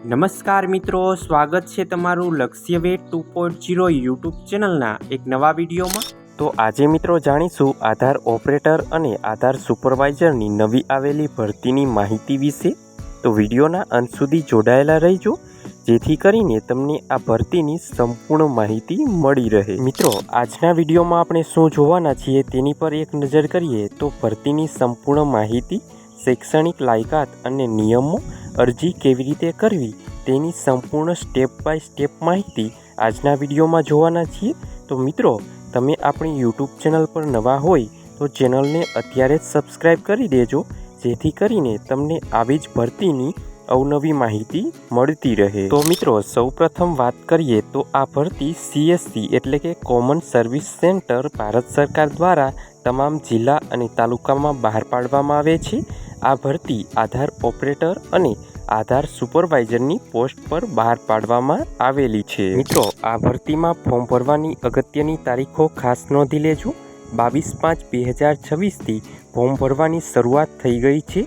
નમસ્કાર મિત્રો, સ્વાગત છે તમારું લક્ષ્ય વેટ 2.0 યુટ્યુબ ચેનલના એક નવા વિડીયોમાં। તો આજે મિત્રો જાણીશું આધાર ઓપરેટર અને આધાર સુપરવાઇઝરની નવી આવેલી ભરતીની માહિતી વિશે। તો વિડીયોના અંત સુધી જોડાયેલા રહેજો, જેથી કરીને તમને આ ભરતીની સંપૂર્ણ માહિતી મળી રહે। મિત્રો, આજના વિડીયોમાં આપણે શું જોવાના છીએ તેની પર એક નજર કરીએ તો ભરતીની સંપૂર્ણ માહિતી, શૈક્ષણિક લાયકાત અને નિયમો, અરજી કેવી રીતે કરવી તેની સંપૂર્ણ સ્ટેપ બાય સ્ટેપ માહિતી આજના વિડીયોમાં જોવાના છીએ। તો મિત્રો, તમે આપણી યુટ્યુબ ચેનલ પર નવા હોય તો ચેનલને અત્યારે જ સબસ્ક્રાઈબ કરી દેજો, જેથી કરીને તમને આવી જ ભરતીની અવનવી માહિતી મળતી રહે। તો મિત્રો, સૌપ્રથમ વાત કરીએ તો આ ભરતી CSC એટલે કે કોમન સર્વિસ સેન્ટર ભારત સરકાર દ્વારા તમામ જિલ્લા અને તાલુકામાં બહાર પાડવામાં આવે છે। આ ભરતી આધાર ઓપરેટર અને આધાર સુપરવાઇઝરની પોસ્ટ પર બહાર પાડવામાં આવેલી છે। મિત્રો, આ ભરતીમાં ફોર્મ ભરવાની અગત્યની તારીખો ખાસ નોંધી લેજો। 22/5/2026થી ફોર્મ ભરવાની શરૂઆત થઈ ગઈ છે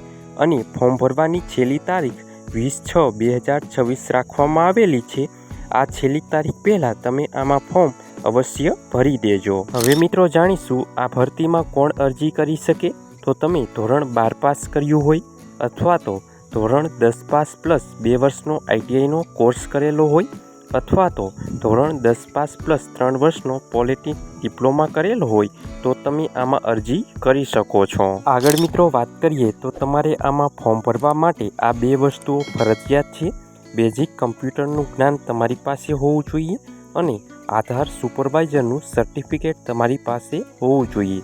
અને ફોર્મ ભરવાની છેલ્લી તારીખ 20/6/2026 રાખવામાં આવેલી છે। આ છેલ્લી તારીખ પહેલાં તમે આમાં ફોર્મ અવશ્ય ભરી દેજો। હવે મિત્રો જાણીશું આ ભરતીમાં કોણ અરજી કરી શકે। તો તમે ધોરણ 12 પાસ કર્યું હોય અથવા તો ધોરણ 10 પાસ પ્લસ 2 વર્ષનો ITIનો કોર્સ કરેલો હોય અથવા તો ધોરણ 10 પાસ પ્લસ 3 વર્ષનો પોલિટેકનિક ડિપ્લોમા કરેલો હોય તો તમે આમાં અરજી કરી શકો છો। આગળ મિત્રો વાત કરીએ તો તમારે આમાં ફોર્મ ભરવા માટે આ 2 વસ્તુઓ ફરજિયાત છે। બેઝિક કમ્પ્યુટરનું જ્ઞાન તમારી પાસે હોવું જોઈએ અને આધાર સુપરવાઇઝરનું સર્ટિફિકેટ તમારી પાસે હોવું જોઈએ।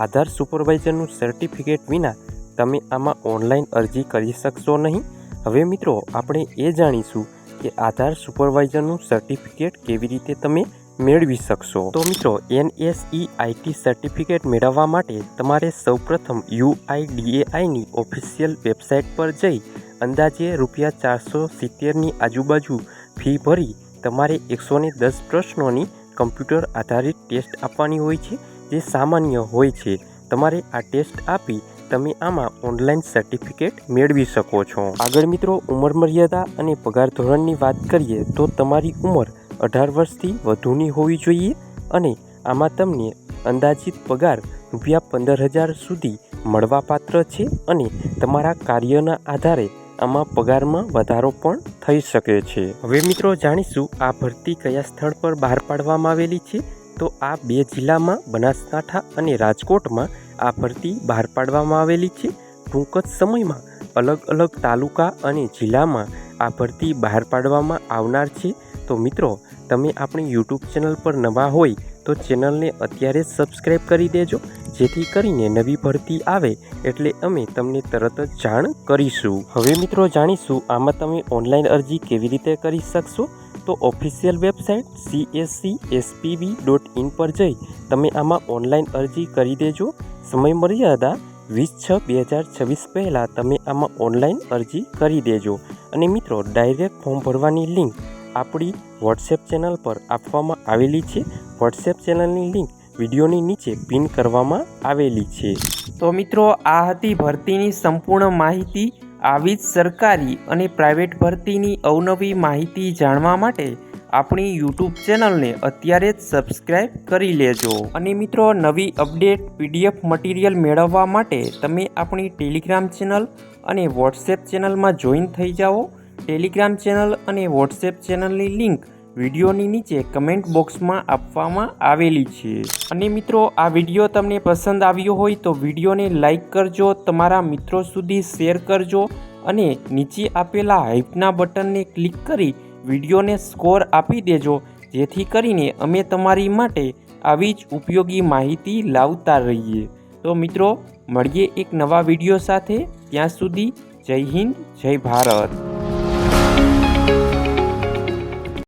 આધાર સુપરવાઇઝરનું સર્ટિફિકેટ વિના તમે આમાં ઓનલાઈન અરજી કરી શકશો નહીં। હવે મિત્રો, આપણે એ જાણીશું કે આધાર સુપરવાઇઝરનું સર્ટિફિકેટ કેવી રીતે તમે મેળવી શકશો। તો મિત્રો, NSE-IT સર્ટિફિકેટ મેળવવા માટે તમારે સૌપ્રથમ UIDAIની ઓફિશિયલ વેબસાઇટ પર જઈ અંદાજે ₹470ની આજુબાજુ ફી ભરી તમારે 110 પ્રશ્નોની કમ્પ્યુટર આધારિત ટેસ્ટ આપવાની હોય છે, જે સામાન્ય હોય છે। તમારે આ ટેસ્ટ આપી તમે આમાં ઓનલાઈન સર્ટિફિકેટ મેળવી શકો છો। આગળ મિત્રો, ઉંમર મર્યાદા અને પગાર ધોરણની વાત કરીએ તો તમારી ઉંમર 18 વર્ષથી વધુની હોવી જોઈએ અને આમાં તમને અંદાજિત પગાર ₹15,000 સુધી મળવાપાત્ર છે અને તમારા કાર્યના આધારે આમાં પગારમાં વધારો પણ થઈ શકે છે। હવે મિત્રો જાણીશું આ ભરતી કયા સ્થળ પર બહાર પાડવામાં આવેલી છે। તો આ 2 જિલ્લામાં બનાસકાંઠા અને રાજકોટમાં આ ભરતી બહાર પાડવામાં આવેલી છે। ટૂંક જ સમયમાં અલગ અલગ તાલુકા અને જિલ્લામાં આ ભરતી બહાર પાડવામાં આવનાર છે। તો મિત્રો, તમે આપણી યુટ્યુબ ચેનલ પર નવા હોય તો ચેનલને અત્યારે જ સબસ્ક્રાઈબ કરી દેજો, જેથી કરીને નવી ભરતી આવે એટલે અમે તમને તરત જ જાણ કરીશું। હવે મિત્રો જાણીશું આમાં તમે ઓનલાઈન અરજી કેવી રીતે કરી શકશો। તો ઓફિશિયલ વેબસાઇટ cscspv.in પર જઈ તમે આમાં ઓનલાઈન અરજી કરી દેજો। સમય મર્યાદા 20/6/2026 પહેલાં તમે આમાં ઓનલાઈન અરજી કરી દેજો અને મિત્રો, ડાયરેક્ટ ફોર્મ ભરવાની લિંક આપણી વોટ્સએપ ચેનલ પર આપવામાં આવેલી છે। વોટ્સએપ ચેનલની લિંક વિડીયોની નીચે પિન કરવામાં આવેલી છે। તો મિત્રો, આ હતી ભરતીની સંપૂર્ણ માહિતી। આવી જ સરકારી અને પ્રાઇવેટ ભરતીની અવનવી માહિતી જાણવા માટે આપણી યુટ્યુબ ચેનલને અત્યારે જ સબસ્ક્રાઈબ કરી લેજો અને મિત્રો, નવી અપડેટ PDF મટીરિયલ મેળવવા માટે તમે આપણી ટેલિગ્રામ ચેનલ અને વોટ્સએપ ચેનલમાં જોઈન થઈ જાઓ। ટેલિગ્રામ ચેનલ અને વોટ્સએપ ચેનલની લિંક વિડીયોની નીચે કમેન્ટ બોક્સમાં આપવામાં આવેલી છે। અને મિત્રો, આ વિડીયો તમને પસંદ આવ્યો હોય તો વિડીયોને લાઈક કરજો, તમારા મિત્રો સુધી શેર કરજો અને નીચે આપેલા હાઈપના બટનને ક્લિક કરી વિડીયોને સ્કોર આપી દેજો, જેથી કરીને અમે તમારી માટે આવી જ ઉપયોગી માહિતી લાવતા રહીએ। તો મિત્રો, મળીએ એક નવા વિડીયો સાથે। ત્યાં સુધી જય હિન્દ, જય ભારત।